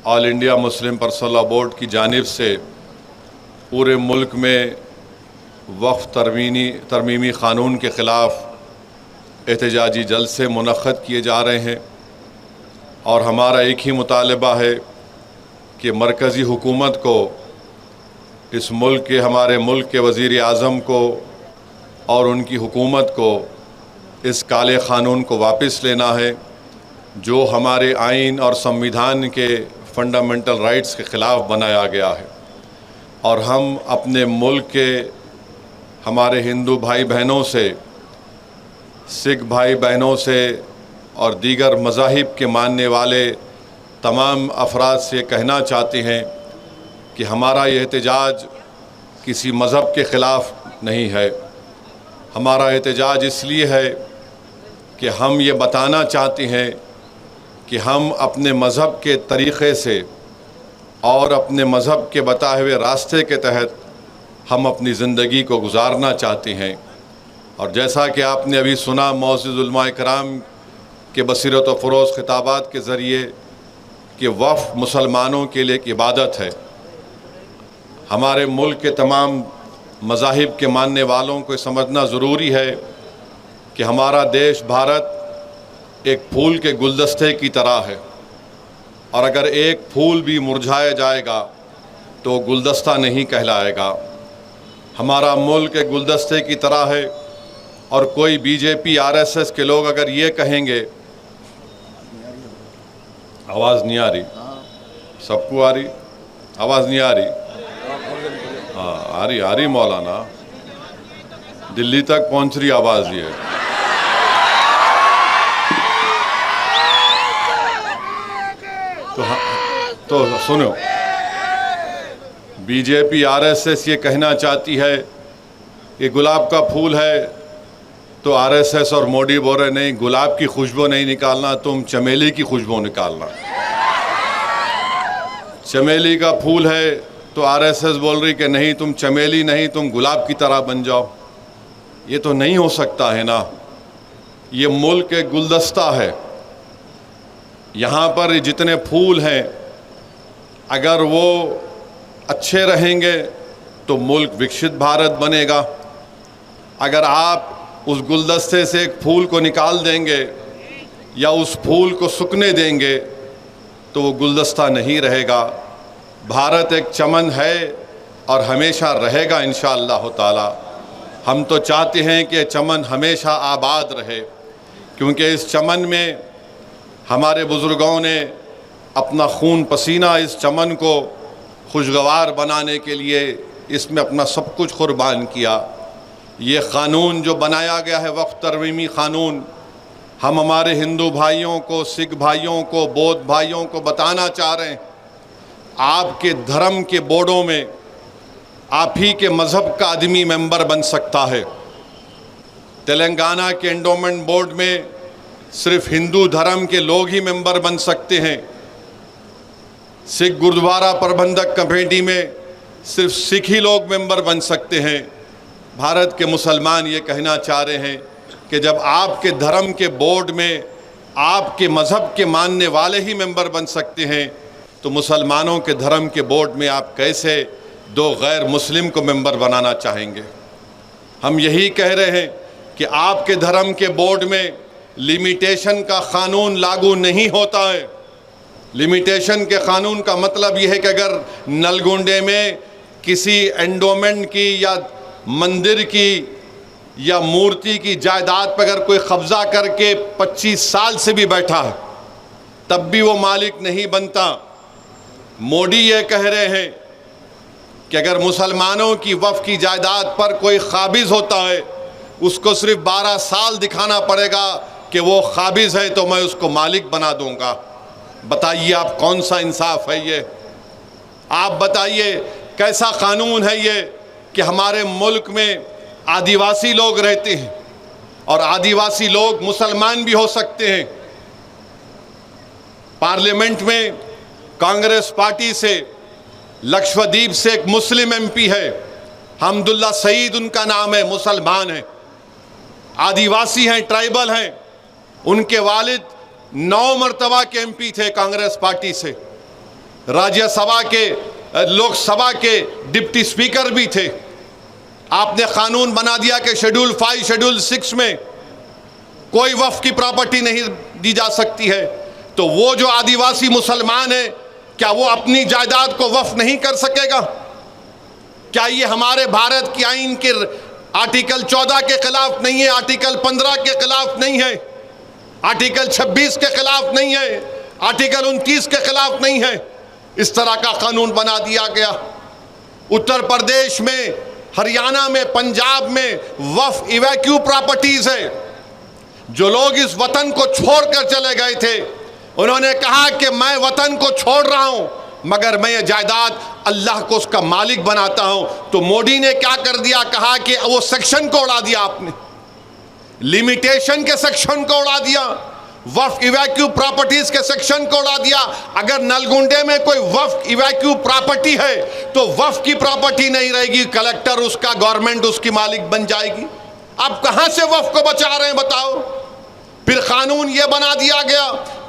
All India Muslim personal law board की जानिब से पूरे मुल्क में वक्फ तरमीमी क़ानून के ख़िलाफ़ एहतजाजी जलसे मुनक़्क़द किए जा रहे हैं और हमारा एक ही मुतालबा है कि मरकज़ी हुकूमत को इस मुल्क के हमारे मुल्क के वज़ीर आज़म को और उनकी हुकूमत को इस काले क़ानून को वापस लेना है जो हमारे आइन और संविधान के फंडामेंटल राइट्स के ख़िलाफ़ बनाया गया है। और हम अपने मुल्क के हमारे हिंदू भाई बहनों से, सिख भाई बहनों से और दीगर मज़ाहिब के मानने वाले तमाम अफराद से कहना चाहते हैं कि हमारा ये एहतजाज किसी मज़हब के ख़िलाफ़ नहीं है। हमारा एहतजाज इसलिए है कि हम ये बताना चाहते हैं कि हम अपने मज़हब के तरीक़े से और अपने मज़हब के बताए हुए रास्ते के तहत हम अपनी ज़िंदगी को गुजारना चाहते हैं। और जैसा कि आपने अभी सुना मुअज़्ज़िज़ उलमा इकराम के बसीरत व फ़रोज़ ख़िताबात के ज़रिए कि वफ़ मुसलमानों के लिए एक इबादत है। हमारे मुल्क के तमाम मज़ाहिब के मानने वालों को समझना ज़रूरी है कि हमारा देश भारत एक फूल के गुलदस्ते की तरह है और अगर एक फूल भी मुरझाया जाएगा तो गुलदस्ता नहीं कहलाएगा। हमारा मुल्क एक गुलदस्ते की तरह है और कोई बीजेपी आरएसएस के लोग अगर ये कहेंगे, आवाज़ नहीं आ रही, सबको आ रही, आवाज़ नहीं आ रही, हाँ आ रही मौलाना, दिल्ली तक पहुंच रही आवाज़ ये। तो सुनो, बीजेपी आरएसएस ये कहना चाहती है कि गुलाब का फूल है तो आरएसएस और मोदी बोल रहे नहीं, गुलाब की खुशबू नहीं निकालना, तुम चमेली की खुशबू निकालना। चमेली का फूल है तो आरएसएस बोल रही कि नहीं, तुम चमेली नहीं, तुम गुलाब की तरह बन जाओ। ये तो नहीं हो सकता है ना। ये मुल्क एक गुलदस्ता है, यहाँ पर जितने फूल हैं अगर वो अच्छे रहेंगे तो मुल्क विकसित भारत बनेगा। अगर आप उस गुलदस्ते से एक फूल को निकाल देंगे या उस फूल को सूखने देंगे तो वो गुलदस्ता नहीं रहेगा। भारत एक चमन है और हमेशा रहेगा इंशाअल्लाह ताला। हम तो चाहते हैं कि चमन हमेशा आबाद रहे, क्योंकि इस चमन में हमारे बुज़ुर्गों ने अपना खून पसीना इस चमन को खुशगवार बनाने के लिए इसमें अपना सब कुछ कुर्बान किया। ये क़ानून जो बनाया गया है वक्फ तरमीमी क़ानून, हम हमारे हिंदू भाइयों को, सिख भाइयों को, बौद्ध भाइयों को बताना चाह रहे हैं, आपके धर्म के बोर्डों में आप ही के मज़हब का आदमी मेंबर बन सकता है। तेलंगाना के एंडोमेंट बोर्ड में सिर्फ हिंदू धर्म के लोग ही मेंबर बन सकते हैं। सिख गुरुद्वारा प्रबंधक कमेटी में सिर्फ सिख ही लोग मेंबर बन सकते हैं। भारत के मुसलमान ये कहना चाह रहे हैं कि जब आपके धर्म के बोर्ड में आपके मज़हब के मानने वाले ही मेंबर बन सकते हैं तो मुसलमानों के धर्म के बोर्ड में आप कैसे दो गैर मुस्लिम को मेंबर बनाना चाहेंगे। हम यही कह रहे हैं कि आपके धर्म के बोर्ड में लिमिटेशन का क़ानून लागू नहीं होता है। लिमिटेशन के क़ानून का मतलब यह है कि अगर नलगुंडे में किसी एंडोमेंट की या मंदिर की या मूर्ति की जायदाद पर अगर कोई कब्ज़ा करके 25 साल से भी बैठा है तब भी वो मालिक नहीं बनता। मोदी ये कह रहे हैं कि अगर मुसलमानों की वफ़ की जायदाद पर कोई काबिज़ होता है उसको सिर्फ 12 साल दिखाना पड़ेगा कि वो काबिज़ है तो मैं उसको मालिक बना दूंगा। बताइए आप कौन सा इंसाफ है ये? आप बताइए कैसा कानून है ये कि हमारे मुल्क में आदिवासी लोग रहते हैं और आदिवासी लोग मुसलमान भी हो सकते हैं। पार्लियामेंट में कांग्रेस पार्टी से लक्षद्वीप से एक मुस्लिम एमपी है, हमदुल्ला सईद उनका नाम है, मुसलमान है, आदिवासी हैं, ट्राइबल हैं। उनके वालिद 9 मरतबा के एमपी थे कांग्रेस पार्टी से। राज्यसभा के, लोकसभा के डिप्टी स्पीकर भी थे। आपने कानून बना दिया कि शेड्यूल 5, शेड्यूल 6 में कोई वक्फ की प्रॉपर्टी नहीं दी जा सकती है। तो वो जो आदिवासी मुसलमान है, क्या वो अपनी जायदाद को वक्फ नहीं कर सकेगा? क्या ये हमारे भारत की आईन के आर्टिकल 14 के खिलाफ नहीं है, आर्टिकल 15 के खिलाफ नहीं है, आर्टिकल 26 के खिलाफ नहीं है, आर्टिकल 29 के खिलाफ नहीं है? इस तरह का कानून बना दिया गया। उत्तर प्रदेश में, हरियाणा में, पंजाब में वक्फ इवैक्यू प्रॉपर्टीज है। जो लोग इस वतन को छोड़कर चले गए थे, उन्होंने कहा कि मैं वतन को छोड़ रहा हूं, मगर मैं ये जायदाद अल्लाह को उसका मालिक बनाता हूं। तो मोदी ने क्या कर दिया? कहा कि वो सेक्शन को उड़ा दिया आपने, लिमिटेशन के सेक्शन को उड़ा दिया, वक्फ इवैक्यू प्रॉपर्टीज के सेक्शन को उड़ा दिया। अगर नलगुंडे में कोई वक्फ इवैक्यू प्रॉपर्टी है तो वक्फ की प्रॉपर्टी नहीं रहेगी, कलेक्टर उसका, गवर्नमेंट उसकी मालिक बन जाएगी। आप कहां से वक्फ को बचा रहे हैं बताओ? फिर कानून यह बना दिया गया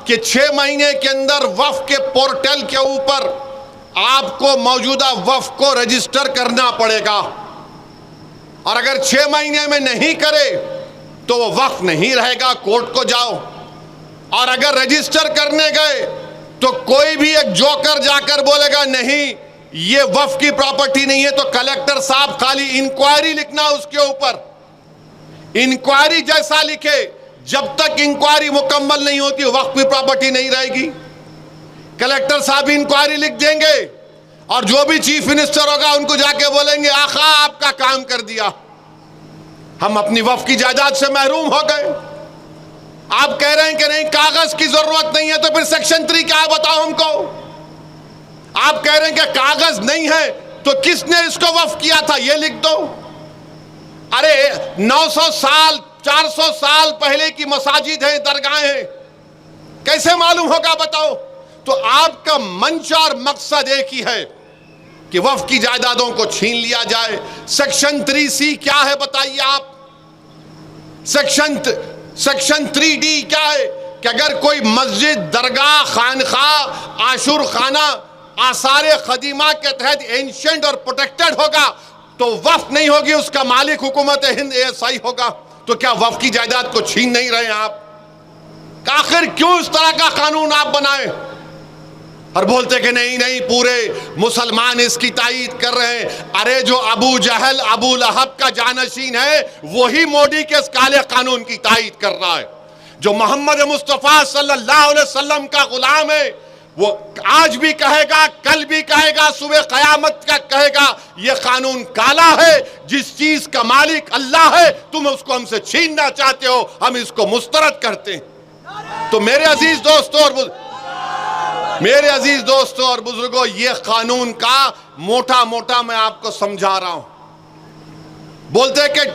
कि 6 महीने के अंदर वक्फ के पोर्टल के ऊपर आपको मौजूदा वक्फ को रजिस्टर करना पड़ेगा, और अगर 6 महीने में नहीं करे तो वो वक्फ नहीं रहेगा, कोर्ट को जाओ। और अगर रजिस्टर करने गए तो कोई भी एक जोकर जाकर बोलेगा नहीं ये वक्फ की प्रॉपर्टी नहीं है, तो कलेक्टर साहब खाली इंक्वायरी लिखना उसके ऊपर, इंक्वायरी जैसा लिखे, जब तक इंक्वायरी मुकम्मल नहीं होती वक्फ की प्रॉपर्टी नहीं रहेगी। कलेक्टर साहब इंक्वायरी लिख देंगे और जो भी चीफ मिनिस्टर होगा उनको जाके बोलेंगे आखा आपका काम कर दिया, हम अपनी वक्फ की जायदाद से महरूम हो गए। आप कह रहे हैं कि नहीं कागज की जरूरत नहीं है, तो फिर सेक्शन 3 क्या है बताओ हमको? आप कह रहे हैं कि कागज नहीं है, तो किसने इसको वक्फ किया था ये लिख दो। अरे 900 साल 400 साल पहले की मसाजिद है, दरगाहें हैं, कैसे मालूम होगा बताओ? तो आपका मंच और मकसद एक ही है कि वक्फ की जायदादों को छीन लिया जाए। सेक्शन 3C क्या है बताइए आप? सेक्शन 3D क्या है कि अगर कोई मस्जिद, दरगाह, खानखा, आशुर खाना आसारे खदीमा के तहत एंशिएंट और प्रोटेक्टेड होगा तो वक्फ नहीं होगी, उसका मालिक हुकूमत हिंद ASI होगा। तो क्या वक्फ की जायदाद को छीन नहीं रहे आप? आखिर क्यों इस तरह का कानून आप बनाए और बोलते कि नहीं नहीं पूरे मुसलमान इसकी तायीद कर रहे हैं? अरे जो अबू जहल, अबू लहब का जानशीन है वही मोदी के इस काले कानून की तायीद कर रहा है। जो मोहम्मद मुस्तफ़ा सल्लल्लाहु अलैहि वसल्लम का गुलाम है वो आज भी कहेगा, कल भी कहेगा, सुबह क़यामत का कहेगा ये कानून काला है, जिस चीज का मालिक अल्लाह है तुम उसको हमसे छीनना चाहते हो, हम इसको मुस्तरद करते हैं। तो मेरे अजीज दोस्तों और बुजुर्गों, ये कानून का मोटा मोटा मैं आपको समझा रहा हूं। बोलते हैं कि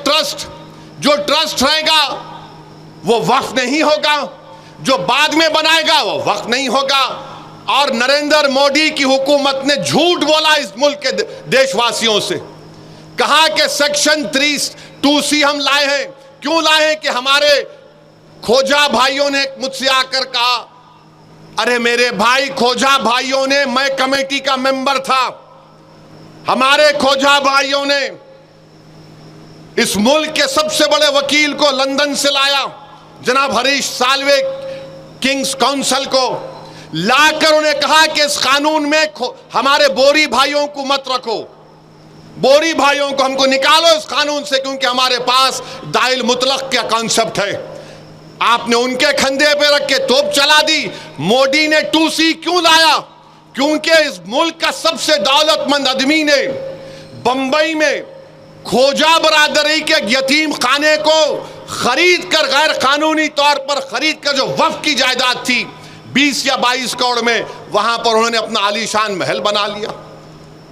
जो ट्रस्ट रहेगा वो वक्फ नहीं होगा, जो बाद में बनाएगा वो वक्फ नहीं होगा। और नरेंद्र मोदी की हुकूमत ने झूठ बोला इस मुल्क के देशवासियों से, कहा कि सेक्शन 2C हम लाए हैं। क्यों लाए हैं? कि हमारे खोजा भाइयों ने मुझसे आकर कहा, अरे मेरे भाई खोजा भाइयों ने, मैं कमेटी का मेंबर था, हमारे खोजा भाइयों ने इस मुल्क के सबसे बड़े वकील को लंदन से लाया, जनाब हरीश साल्वे, किंग्स काउंसिल को लाकर उन्हें कहा कि इस कानून में हमारे बोरी भाइयों को मत रखो, बोरी भाइयों को हमको निकालो इस कानून से, क्योंकि हमारे पास दाइल मुतलक का कॉन्सेप्ट है। आपने उनके कंधे पे रख के तोप चला दी। मोदी ने 2C क्यों लाया? क्योंकि इस मुल्क का सबसे दौलतमंद आदमी ने बंबई में खोजा बरादरी के यतीम खाने को खरीद कर, गैर कानूनी तौर पर खरीद कर, जो वक्फ की जायदाद थी 20 या 22 करोड़ में, वहां पर उन्होंने अपना आलीशान महल बना लिया।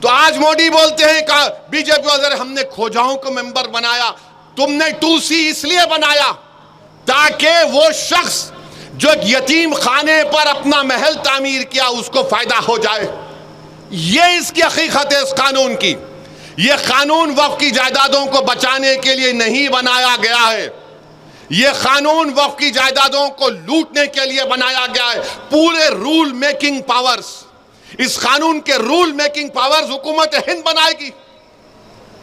तो आज मोदी बोलते हैं कहा बीजेपी वाले, हमने खोजाओं को मेंबर बनाया। तुमने 2C इसलिए बनाया ताकि वो शख्स जो यतीम खाने पर अपना महल तामीर किया उसको फायदा हो जाए। ये इसकी हकीकत है इस कानून की। ये कानून वक्फ की जायदादों को बचाने के लिए नहीं बनाया गया है, ये कानून वक्फ की जायदादों को लूटने के लिए बनाया गया है। पूरे रूल मेकिंग पावर्स, इस कानून के रूल मेकिंग पावर्स हुकूमत हिंद बनाएगी।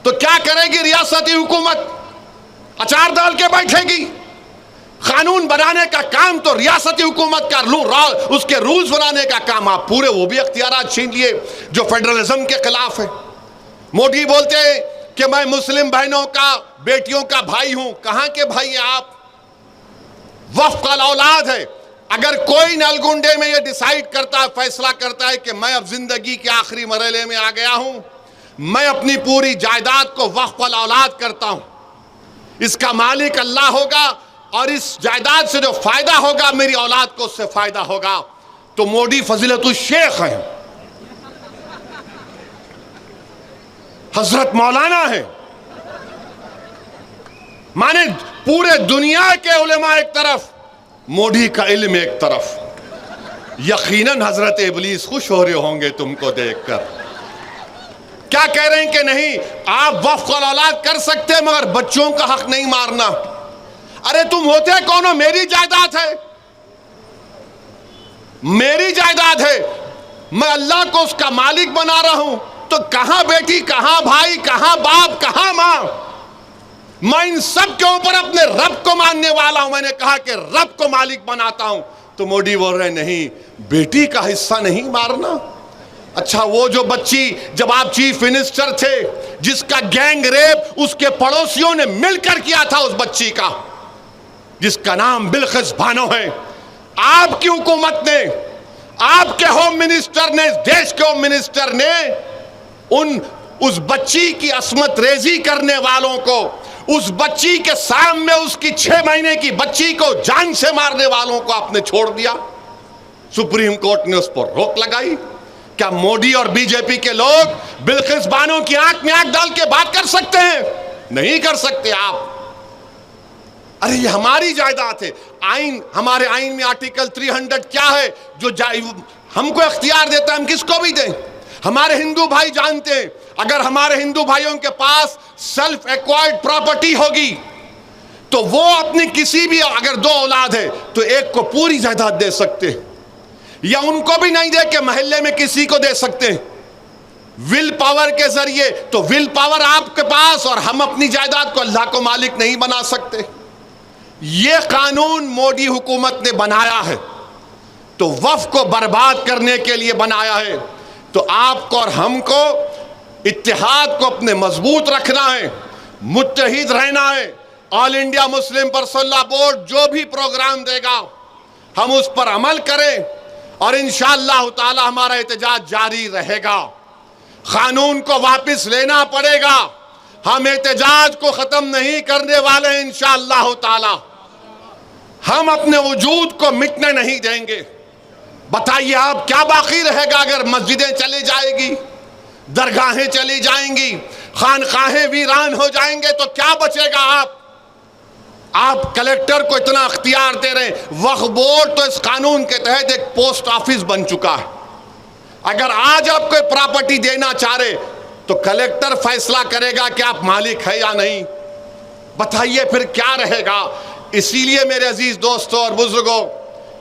तो क्या करेगी रियासती हुकूमत? अचार डाल के बैठेगी? कानून बनाने का काम तो रियासती हुकूमत का, उसके रूल्स बनाने का काम आप पूरे वो भी अख्तियारात छीन लिए जो फेडरलिज्म के खिलाफ है। मोदी बोलते हैं कि मैं मुस्लिम बहनों का, बेटियों का भाई हूं। कहां के भाई हैं आप? वफ़ का औलाद है। अगर कोई नलगुंडे में यह डिसाइड करता है, फैसला करता है कि मैं अब जिंदगी के आखिरी मरहले में आ गया हूं, मैं अपनी पूरी जायदाद को वक्फ अल औलाद करता हूं, इसका मालिक अल्लाह होगा और इस जायदाद से जो फायदा होगा मेरी औलाद को उससे फायदा होगा, तो मोदी फजीलतुल शेख हैं, हजरत मौलाना है। माने पूरे दुनिया के उलेमा एक तरफ, मोदी का इल्म एक तरफ। यकीनन हजरत इब्लीस खुश हो रहे होंगे तुमको देखकर। क्या कह रहे हैं कि नहीं आप वक्फ अल औलाद कर सकते हैं मगर बच्चों का हक नहीं मारना। अरे तुम होते कौन हो? मेरी जायदाद है, मेरी जायदाद है, मैं अल्लाह को उसका मालिक बना रहा हूं। तो कहां बेटी, कहां भाई, कहां बाप, कहां मां? मैं इन सब के ऊपर अपने रब को मानने वाला हूं। मैंने कहा कि रब को मालिक बनाता हूं। तो मोदी बोल रहे नहीं, बेटी का हिस्सा नहीं मारना। अच्छा, वो जो बच्ची जब आप चीफ मिनिस्टर थे, जिसका गैंग रेप उसके पड़ोसियों ने मिलकर किया था, उस बच्ची का जिसका नाम बिल्किस बानो है, आपकी हुकूमत ने, आपके होम मिनिस्टर ने, देश के होम मिनिस्टर ने उस बच्ची की अस्मत रेजी करने वालों को, उस बच्ची के सामने उसकी 6 महीने की बच्ची को जान से मारने वालों को आपने छोड़ दिया। सुप्रीम कोर्ट ने उस पर रोक लगाई। क्या मोदी और बीजेपी के लोग बिल्किस बानो की आंख में आंख डाल के बात कर सकते हैं? नहीं कर सकते आप। अरे ये हमारी जायदाद है। आइन, हमारे आइन में आर्टिकल 300 क्या है जो हमको अख्तियार देता है हम किसको भी दें। हमारे हिंदू भाई जानते हैं, अगर हमारे हिंदू भाइयों के पास सेल्फ एक्वायर्ड प्रॉपर्टी होगी तो वो अपनी किसी भी, अगर 2 औलाद है तो एक को पूरी जायदाद दे सकते हैं, या उनको भी नहीं दे के मोहल्ले में किसी को दे सकते हैं विल पावर के जरिए। तो विल पावर आपके पास और हम अपनी जायदाद को अल्लाह को मालिक नहीं बना सकते। यह कानून मोदी हुकूमत ने बनाया है तो वक्फ को बर्बाद करने के लिए बनाया है। तो आपको और हमको इत्तेहाद को अपने मजबूत रखना है, मुत्तहिद रहना है। All India Muslim personal law board जो भी प्रोग्राम देगा हम उस पर अमल करें और इंशाअल्लाह ताला हमारा एहतजाज जारी रहेगा। कानून को वापस लेना पड़ेगा, हम एहतजाज को खत्म नहीं करने वाले हैं इंशाअल्लाह ताला। हम अपने वजूद को मिटने नहीं देंगे। बताइए आप क्या बाकी रहेगा अगर मस्जिदें चली जाएगी, दरगाहें चली जाएंगी, खानकाहें वीरान हो जाएंगे तो क्या बचेगा? आप कलेक्टर को इतना अख्तियार दे रहे हैं। वक्फ बोर्ड तो इस कानून के तहत एक पोस्ट ऑफिस बन चुका है। अगर आज आप कोई प्रॉपर्टी देना चाह रहे तो कलेक्टर फैसला करेगा कि आप मालिक है या नहीं। बताइए फिर क्या रहेगा? इसीलिए मेरे अजीज दोस्तों और बुजुर्गों,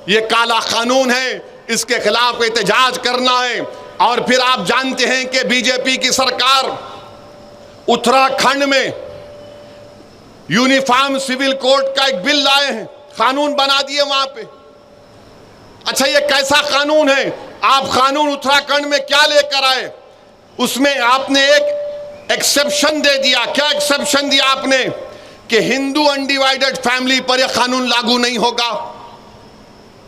ये काला कानून है, इसके खिलाफ एहतजाज करना है। और फिर आप जानते हैं कि बीजेपी की सरकार उत्तराखंड में यूनिफॉर्म सिविल कोड का एक बिल लाए हैं, कानून बना दिए वहां पे। अच्छा, ये कैसा कानून है? आप कानून उत्तराखंड में क्या लेकर आए? उसमें आपने एक एक्सेप्शन दे दिया। क्या एक्सेप्शन दिया आपने? कि हिंदू अनडिवाइडेड फैमिली पर यह कानून लागू नहीं होगा,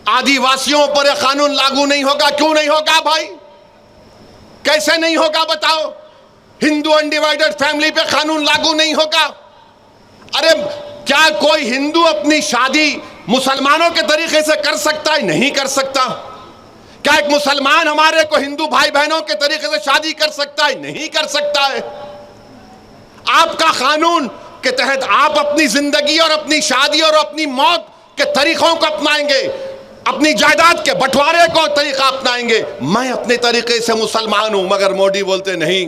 आदिवासियों पर यह कानून लागू नहीं होगा। क्यों नहीं होगा भाई? कैसे नहीं होगा बताओ? हिंदू अनडिवाइडेड फैमिली पे कानून लागू नहीं होगा? अरे क्या कोई हिंदू अपनी शादी मुसलमानों के तरीके से कर सकता है? नहीं कर सकता। क्या एक मुसलमान हमारे को हिंदू भाई बहनों के तरीके से शादी कर सकता है? नहीं कर सकता है। आपका कानून के तहत आप अपनी जिंदगी और अपनी शादी और अपनी मौत के तरीकों को अपनाएंगे, अपनी जायदाद के बंटवारे को तरीका अपनाएंगे। मैं अपने तरीके से मुसलमान हूं, मगर मोदी बोलते नहीं।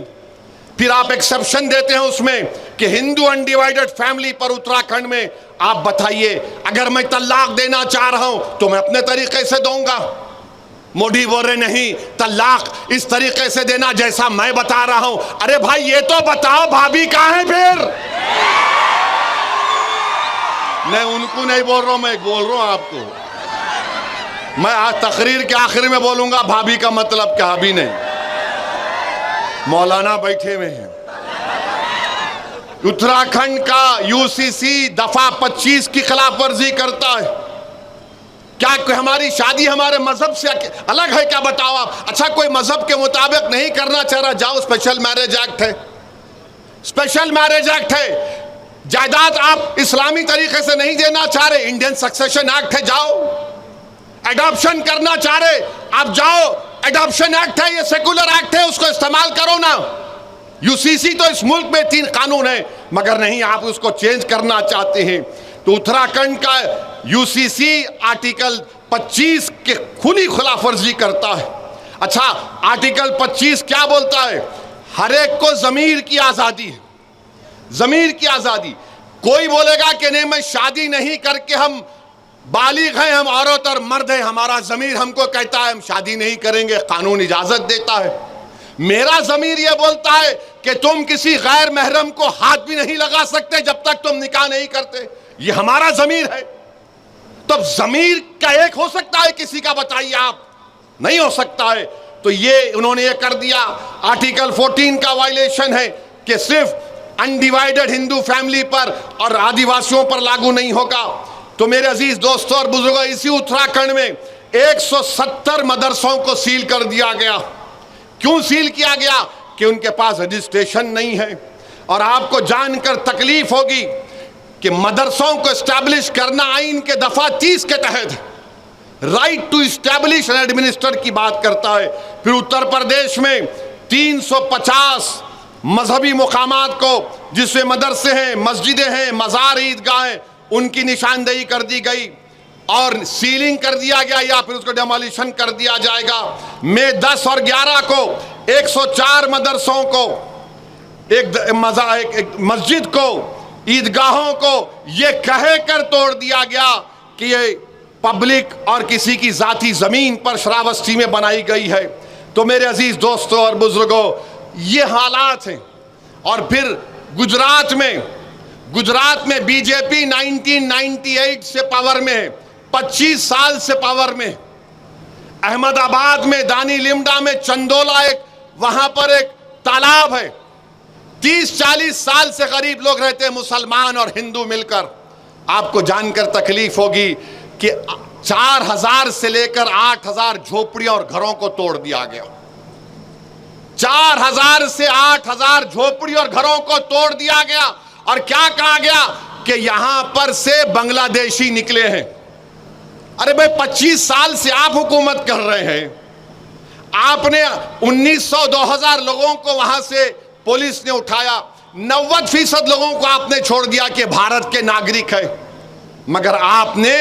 फिर आप एक्सेप्शन देते हैं उसमें कि हिंदू अनडिवाइडेड फैमिली पर उत्तराखंड में आप बताइए, अगर मैं तलाक देना चाह रहा हूं तो मैं अपने तरीके से दूंगा। मोदी बोल रहे नहीं, तलाक इस तरीके से देना जैसा मैं बता रहा हूं। अरे भाई ये तो बताओ भाभी कहां है फिर? मैं उनको नहीं बोल रहा हूं, मैं बोल रहा हूं आपको। मैं आज तकरीर के आखिर में बोलूंगा भाभी का मतलब क्या, अभी नहीं। मौलाना बैठे हुए हैं। उत्तराखंड का यूसीसी दफा 25 की खिलाफ वर्जी करता है। क्या कोई हमारी शादी हमारे मजहब से अलग है क्या, बताओ आप? अच्छा कोई मजहब के मुताबिक नहीं करना चाह रहा, जाओ स्पेशल मैरिज एक्ट है, स्पेशल मैरिज एक्ट है। जायदाद आप इस्लामी तरीके से नहीं देना चाह रहे, इंडियन सक्सेशन एक्ट है, जाओ। एडॉप्शन करना चाह रहे आप, जाओ, एडॉप्शन एक्ट है, ये सेकुलर एक्ट है, उसको इस्तेमाल करो ना। यूसीसी तो इस मुल्क में 3 कानून है, मगर नहीं, आप उसको चेंज करना चाहते हैं। तो उत्तराखंड का यूसीसी आर्टिकल 25 के खुली खिलाफ वर्जी करता है। अच्छा, आर्टिकल 25 क्या बोलता है? हर एक को जमीर की आजादी है, जमीर की आजादी। कोई बोलेगा कि नहीं मैं शादी नहीं करके, हम बालिग हैं, हम औरत और मर्द हैं, हमारा जमीर हमको कहता है हम शादी नहीं करेंगे, कानून इजाजत देता है। मेरा जमीर यह बोलता है कि तुम किसी गैर महरम को हाथ भी नहीं लगा सकते जब तक तुम निकाह नहीं करते, ये हमारा जमीर है। तब जमीर का एक हो सकता है किसी का, बताइए आप? नहीं हो सकता है। तो ये उन्होंने ये कर दिया। आर्टिकल 14 का वायलेशन है कि सिर्फ अनडिवाइडेड हिंदू फैमिली पर और आदिवासियों पर लागू नहीं होगा। तो मेरे अजीज दोस्तों और बुजुर्गों, इसी उत्तराखंड में 170 मदरसों को सील कर दिया गया। क्यों सील किया गया? कि उनके पास रजिस्ट्रेशन नहीं है। और आपको जानकर तकलीफ होगी कि मदरसों को एस्टैब्लिश करना आइन के दफा 30 के तहत right to establish and administer की बात करता है। फिर उत्तर प्रदेश में 350 मजहबी मुकामात को, जिसमें मदरसे हैं, मस्जिदें हैं, मज़ार, ईदगाहें, उनकी निशानदेही कर दी गई और सीलिंग कर दिया गया या फिर उसको डेमोलिशन कर दिया जाएगा। मई 10 और 11 को 104 मदरसों को, एक मस्जिद को, ईदगाहों को ये कहे कर तोड़ दिया गया कि ये पब्लिक और किसी की जाती ज़मीन पर श्रावस्ती में बनाई गई है। तो मेरे अजीज़ दोस्तों और बुजुर्गों, ये हालात हैं। और फिर गुजरात में बीजेपी 1998 से पावर में है, 25 साल से पावर में। अहमदाबाद में, दानी लिमडा में, चंदोला, एक वहां पर एक तालाब है, 30-40 साल से गरीब लोग रहते हैं, मुसलमान और हिंदू मिलकर। आपको जानकर तकलीफ होगी कि 4000 से लेकर 8000 झोपड़ियों और घरों को तोड़ दिया गया। 4000 से 8000 झोपड़ी और घरों को तोड़ दिया गया। और क्या कहा गया कि यहां पर से बांग्लादेशी निकले हैं। अरे भाई, 25 साल से आप हुकूमत कर रहे हैं, आपने 1900-2000 लोगों को वहां से पुलिस ने उठाया, 90% लोगों को आपने छोड़ दिया कि भारत के नागरिक है। मगर आपने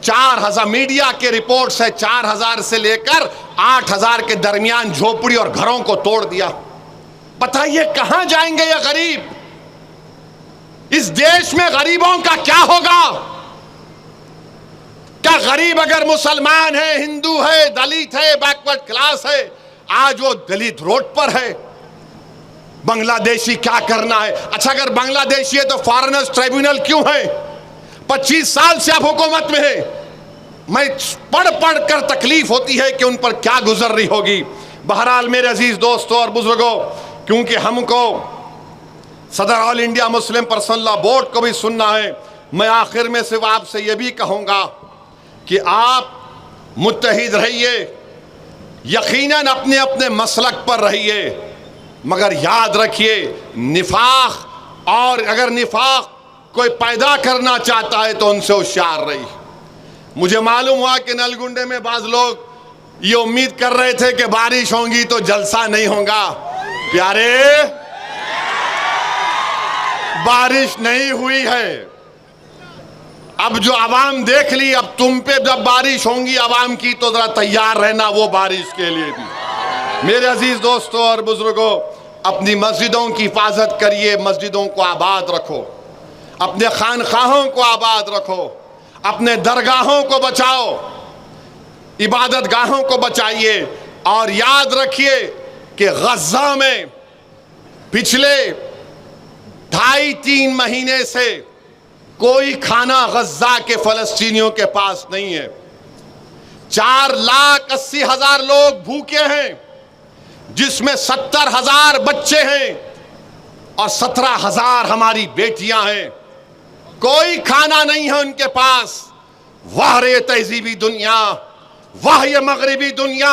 4000, मीडिया के रिपोर्ट्स है, 4000 से लेकर 8000 के दरमियान झोपड़ी और घरों को तोड़ दिया। बताइए कहां जाएंगे ये गरीब? इस देश में गरीबों का क्या होगा? क्या गरीब अगर मुसलमान है, हिंदू है, दलित है, बैकवर्ड क्लास है, आज वो दलित रोड पर है, बांग्लादेशी क्या करना है? अच्छा, अगर बांग्लादेशी है तो फॉरेनर्स ट्राइब्यूनल क्यों है? 25 साल से आप हुकूमत में है। मैं पढ़ कर तकलीफ होती है कि उन पर क्या गुजर रही होगी। बहरहाल मेरे अजीज दोस्तों और बुजुर्गों, क्योंकि हमको सदर all India Muslim personal law board को भी सुनना है, मैं आखिर में सिर्फ आपसे यह भी कहूँगा कि आप मुत्तहिद रहिए, यकीनन अपने अपने मसलक पर रहिए, मगर याद रखिए निफाक, और अगर निफाक कोई पैदा करना चाहता है तो उनसे होशियार रहिए। मुझे मालूम हुआ कि नलगुंडे में बाज लोग ये उम्मीद कर रहे थे कि बारिश होगी तो जलसा नहीं होगा। प्यारे, बारिश नहीं हुई है। अब जो आवाम देख ली, अब तुम पे जब बारिश होंगी आवाम की, तो जरा तैयार रहना वो बारिश के लिए भी। मेरे अजीज दोस्तों और बुजुर्गों, अपनी मस्जिदों की हिफाजत करिए, मस्जिदों को आबाद रखो, अपने खानखाहों को आबाद रखो, अपने दरगाहों को बचाओ। इबादत गाहों को बचाइए। और याद रखिए कि गज़ा में पिछले 2.5-3 महीने से कोई खाना गज़ा के फ़लस्तीनियों के पास नहीं है। 4,80,000 लोग भूखे हैं, जिसमें 70,000 बच्चे हैं और 17,000 हमारी बेटियां हैं। कोई खाना नहीं है उनके पास। वाह रे तहजीबी दुनिया, वाह ये मगरिबी दुनिया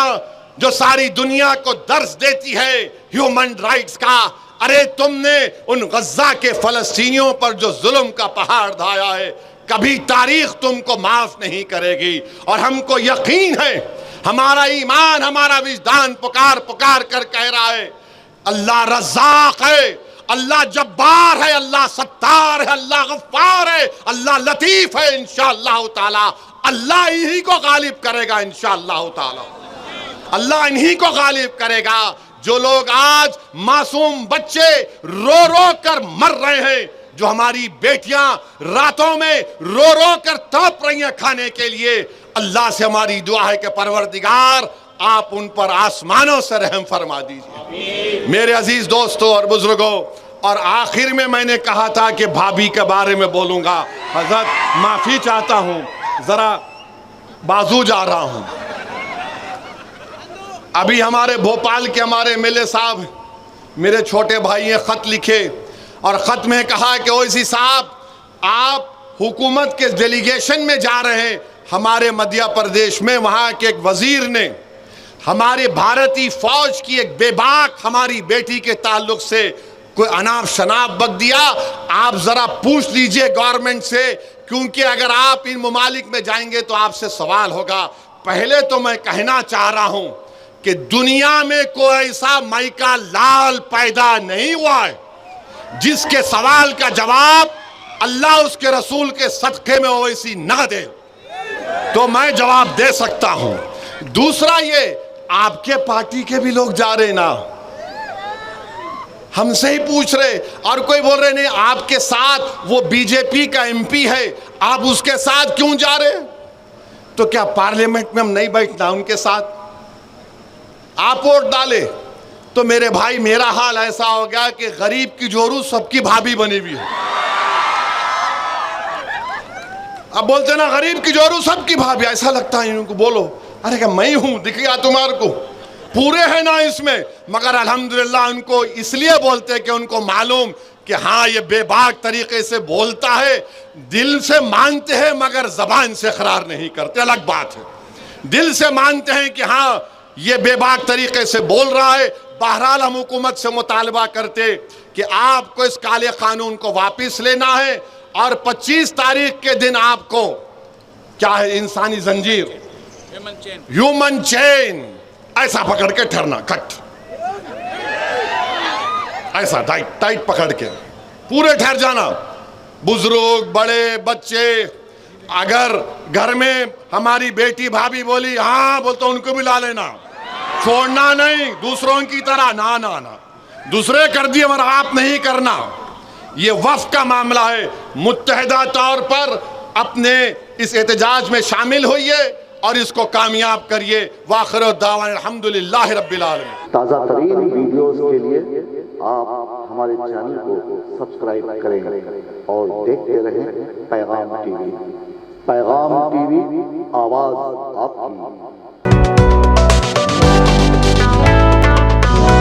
जो सारी दुनिया को दर्स देती है ह्यूमन राइट्स का। अरे तुमने उन गज़ा के फ़लस्तीनियों पर जो जुल्म का पहाड़ ढाया है, कभी तारीख तुमको माफ नहीं करेगी। और हमको यकीन है, हमारा ईमान, हमारा विजदान पुकार पुकार कर कह रहा है, अल्लाह रज़्ज़ाक़ है, अल्लाह जब्बार है, अल्लाह सत्तार है, अल्लाह गफ्फार है, अल्लाह लतीफ़ है। इंशाअल्लाह ताला अल्लाह इन्हीं को गालिब करेगा। इंशाअल्लाह ताला अल्लाह इन्हीं को गालिब करेगा। जो लोग आज मासूम बच्चे रो रो कर मर रहे हैं, जो हमारी बेटियां रातों में रो रो कर तड़प रही हैं खाने के लिए, अल्लाह से हमारी दुआ है कि परवरदिगार आप उन पर आसमानों से रहम फरमा दीजिए। मेरे अजीज दोस्तों और बुजुर्गों, और आखिर में मैंने कहा था कि भाभी के बारे में बोलूंगा। हजरत माफी चाहता हूं, जरा बाजू जा रहा हूं। अभी हमारे भोपाल के हमारे एमएलए साहब, मेरे छोटे भाई ने खत लिखे और खत में कहा कि ओवैसी साहब, आप हुकूमत के डेलीगेशन में जा रहे हैं हमारे मध्य प्रदेश में। वहाँ के एक वजीर ने हमारे भारतीय फौज की एक बेबाक हमारी बेटी के ताल्लुक से कोई अनाप शनाप बक दिया। आप ज़रा पूछ लीजिए गवर्नमेंट से, क्योंकि अगर आप इन ममालिक में जाएंगे तो आपसे सवाल होगा। पहले तो मैं कहना चाह रहा हूँ कि दुनिया में कोई ऐसा माइका लाल पैदा नहीं हुआ है जिसके सवाल का जवाब अल्लाह उसके रसूल के सदक़े में ओवैसी न दे, तो मैं जवाब दे सकता हूं। दूसरा, ये आपके पार्टी के भी लोग जा रहे ना, हमसे ही पूछ रहे, और कोई बोल रहे नहीं आपके साथ वो बीजेपी का एमपी है, आप उसके साथ क्यों जा रहे? तो क्या पार्लियामेंट में हम नहीं बैठना उनके साथ? आप वोट डाले तो मेरे भाई मेरा हाल ऐसा हो गया कि गरीब की जोरू सबकी भाभी बनी हुई है। अब बोलते ना गरीब की जोरू सबकी भाभी, ऐसा लगता है इनको। बोलो अरे क्या मैं हूं, दिख गया तुम्हारे को? पूरे हैं ना इसमें, मगर अल्हम्दुलिल्लाह उनको इसलिए बोलते हैं कि उनको मालूम कि हाँ ये बेबाक तरीके से बोलता है, दिल से मानते हैं मगर जबान से इकरार नहीं करते, अलग बात है। दिल से मानते हैं कि हाँ ये बेबाक तरीके से बोल रहा है। बहरहाल हम हुकूमत से मुतालबा करते कि आपको इस काले कानून को वापस लेना है और 25 तारीख के दिन आपको क्या है, इंसानी जंजीर, ह्यूमन चेन ऐसा पकड़ के ठहरना, कट ऐसा टाइट टाइट पकड़ के पूरे ठहर जाना। बुजुर्ग, बड़े, बच्चे, अगर घर में हमारी बेटी भाभी बोली हाँ बोल तो उनको भी ला लेना, छोड़ना नहीं दूसरों की तरह। ना ना ना, दूसरे कर दिए मगर आप नहीं करना। ये वफ़ का मामला है। मुत्तहिदा तौर पर अपने इस एहतजाज में शामिल होइए और इसको कामयाब करिए। वाखिर दावा अल्हम्दुलिल्लाह रब्बिल आलमीन। ताज़ा तरीन वीडियोस के लिए आप हमारे चैनल को सब्सक्राइब करें और देखते रहें पैगाम टीवी। पैगाम टीवी, आवाज़ आपकी।